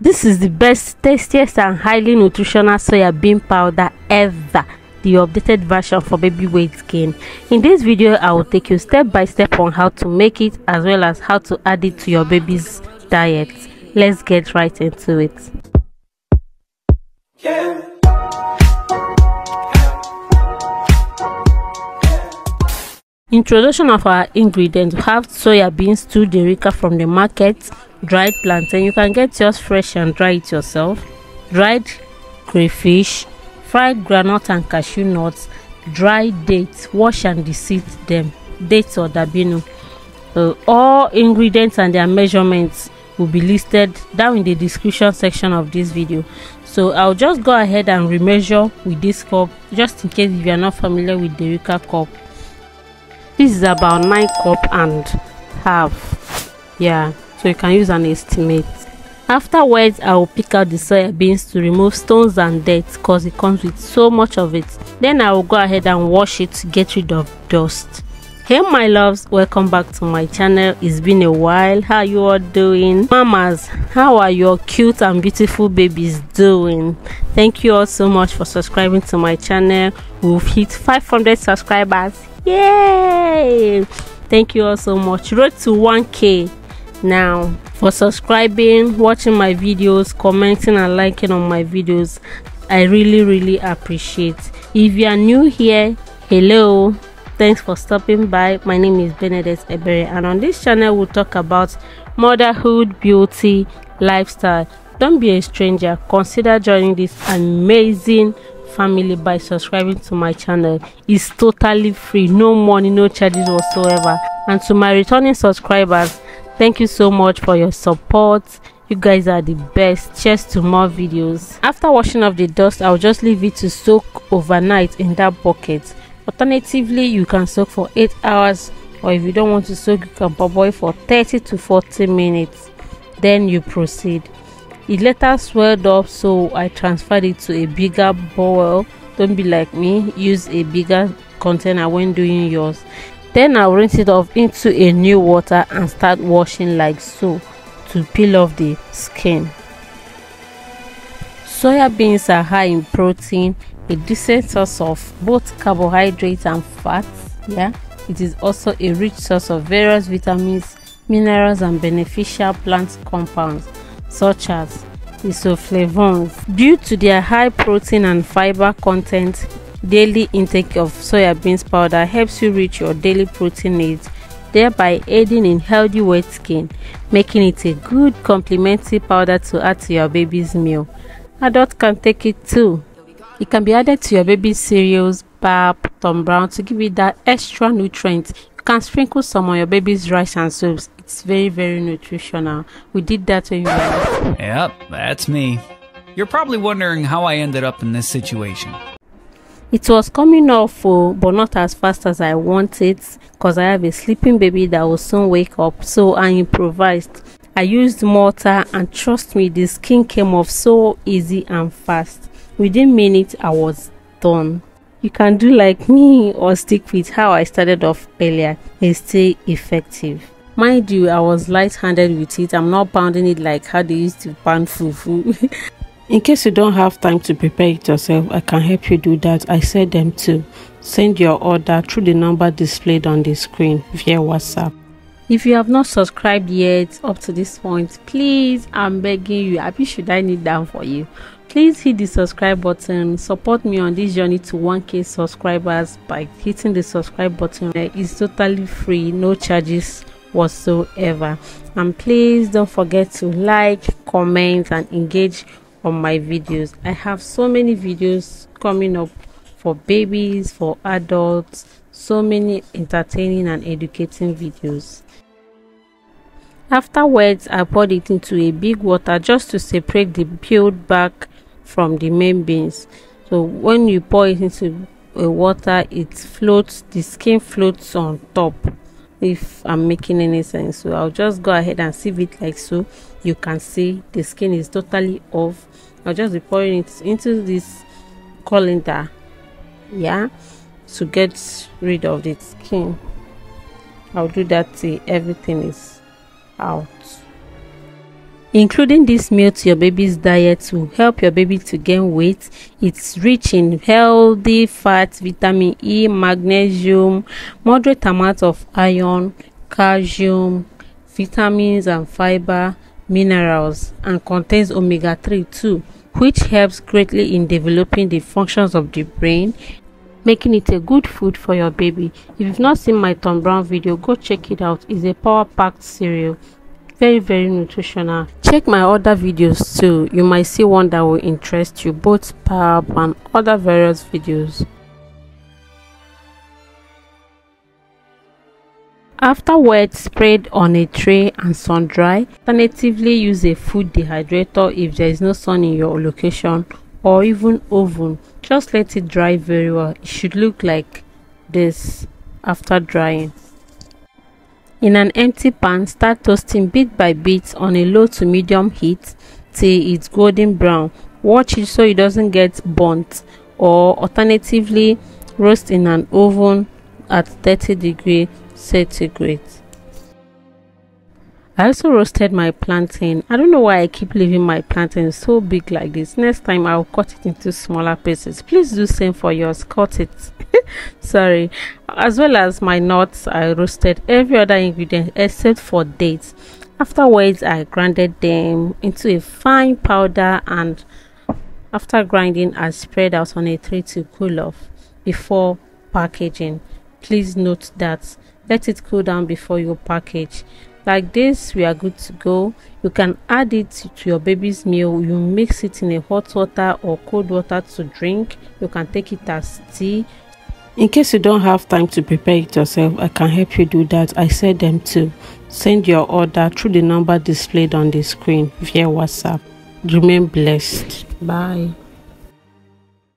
This is the best, tastiest and highly nutritional soya bean powder ever, the updated version for baby weight gain. In this video, I will take you step by step on how to make it as well as how to add it to your baby's diet. Let's get right into it. Introduction of our ingredients. We have soya beans, 2 derrica from the market, dried plantain, you can get yours fresh and dry it yourself, dried crayfish, fried groundnut and cashew nuts, dried dates, wash and de-seed them, dates or dabino. All ingredients and their measurements will be listed down in the description section of this video. So I'll just go ahead and remeasure with this cup, just in case if you are not familiar with derrica cup. This is about 9 cup and half, yeah, so you can use an estimate. Afterwards, I will pick out the soya beans to remove stones and dirt because it comes with so much of it. Then I will go ahead and wash it to get rid of dust. Hey my loves, welcome back to my channel. It's been a while. How you all doing? Mamas, how are your cute and beautiful babies doing? Thank you all so much for subscribing to my channel. We've hit 500 subscribers. Yay! Thank you all so much. Road to 1K now. For subscribing, watching my videos, commenting and liking on my videos, I really appreciate. If you are new here, hello, thanks for stopping by. My name is Benedette Ebere, and on this channel we'll talk about motherhood, beauty, lifestyle. Don't be a stranger. Consider joining this amazing family by subscribing to my channel. It's totally free, no money, no charges whatsoever. And to my returning subscribers, thank you so much for your support. You guys are the best. Cheers to more videos. After washing off the dust, I'll just leave it to soak overnight in that bucket. Alternatively, you can soak for 8 hours, or if you don't want to soak, you can parboil for 30 to 40 minutes. Then you proceed. It later swelled up, so I transferred it to a bigger bowl. Don't be like me, use a bigger container when doing yours. Then I'll rinse it off into a new water and start washing like so to peel off the skin. Soya beans are high in protein, a decent source of both carbohydrates and fats. Yeah, it is also a rich source of various vitamins, minerals and beneficial plant compounds such as isoflavones. Due to their high protein and fiber content, daily intake of soya beans powder helps you reach your daily protein needs, thereby aiding in healthy weight gain, making it a good complementary powder to add to your baby's meal. Adults can take it too. It can be added to your baby's cereals, pap, Tom Brown to give it that extra nutrient. You can sprinkle some on your baby's rice and soups. It's very nutritional. We did that when you were. Yep, that's me. You're probably wondering how I ended up in this situation. It was coming off, but not as fast as I wanted, because I have a sleeping baby that will soon wake up, so I improvised. I used mortar, and trust me, the skin came off so easy and fast. Within minutes, I was done. You can do like me or stick with how I started off earlier and stay effective. Mind you, I was light-handed with it. I'm not pounding it like how they used to pound fufu. In case you don't have time to prepare it yourself, I can help you do that. I said them too. Send your order through the number displayed on the screen via WhatsApp. If you have not subscribed yet up to this point, please, I'm begging you. Happy should I kneel down for you? Please hit the subscribe button. Support me on this journey to 1K subscribers by hitting the subscribe button. It's totally free, no charges whatsoever. And please don't forget to like, comment and engage on my videos. I have so many videos coming up for babies, for adults, so many entertaining and educating videos. Afterwards, I poured it into a big water just to separate the peeled back from the main beans. So when you pour it into a water, it floats, the skin floats on top, if I'm making any sense. So I'll just go ahead and sieve it like so. You can see the skin is totally off. I'll just be pouring it into this colander, yeah, to get rid of the skin. I'll do that till everything is out. Including this meal to your baby's diet will help your baby to gain weight. It's rich in healthy fats, vitamin E, magnesium, moderate amount of iron, calcium, vitamins and fiber, minerals, and contains omega-3 too, which helps greatly in developing the functions of the brain, making it a good food for your baby. If you've not seen my Tom Brown video, go check it out. It's a power-packed cereal, very nutritional. Check my other videos too, you might see one that will interest you, both pap and other various videos. After wet, spread on a tray and sun dry. Alternatively, use a food dehydrator if there is no sun in your location, or even oven. Just let it dry very well. It should look like this after drying. In an empty pan, start toasting bit by bit on a low to medium heat till it's golden brown. Watch it so it doesn't get burnt, or alternatively roast in an oven at 30° centigrade. I also roasted my plantain. I don't know why I keep leaving my plantain so big like this. Next time I'll cut it into smaller pieces. Please do same for yours. Cut it. Sorry. As well as my nuts, I roasted every other ingredient except for dates. Afterwards, I grinded them into a fine powder, and after grinding, I spread out on a tray to cool off before packaging. Please note that let it cool down before you package. Like this, we are good to go. You can add it to your baby's meal. You mix it in a hot water or cold water to drink. You can take it as tea. In case you don't have time to prepare it yourself, I can help you do that. I said them too. Send your order through the number displayed on the screen via WhatsApp. Remain blessed. Bye.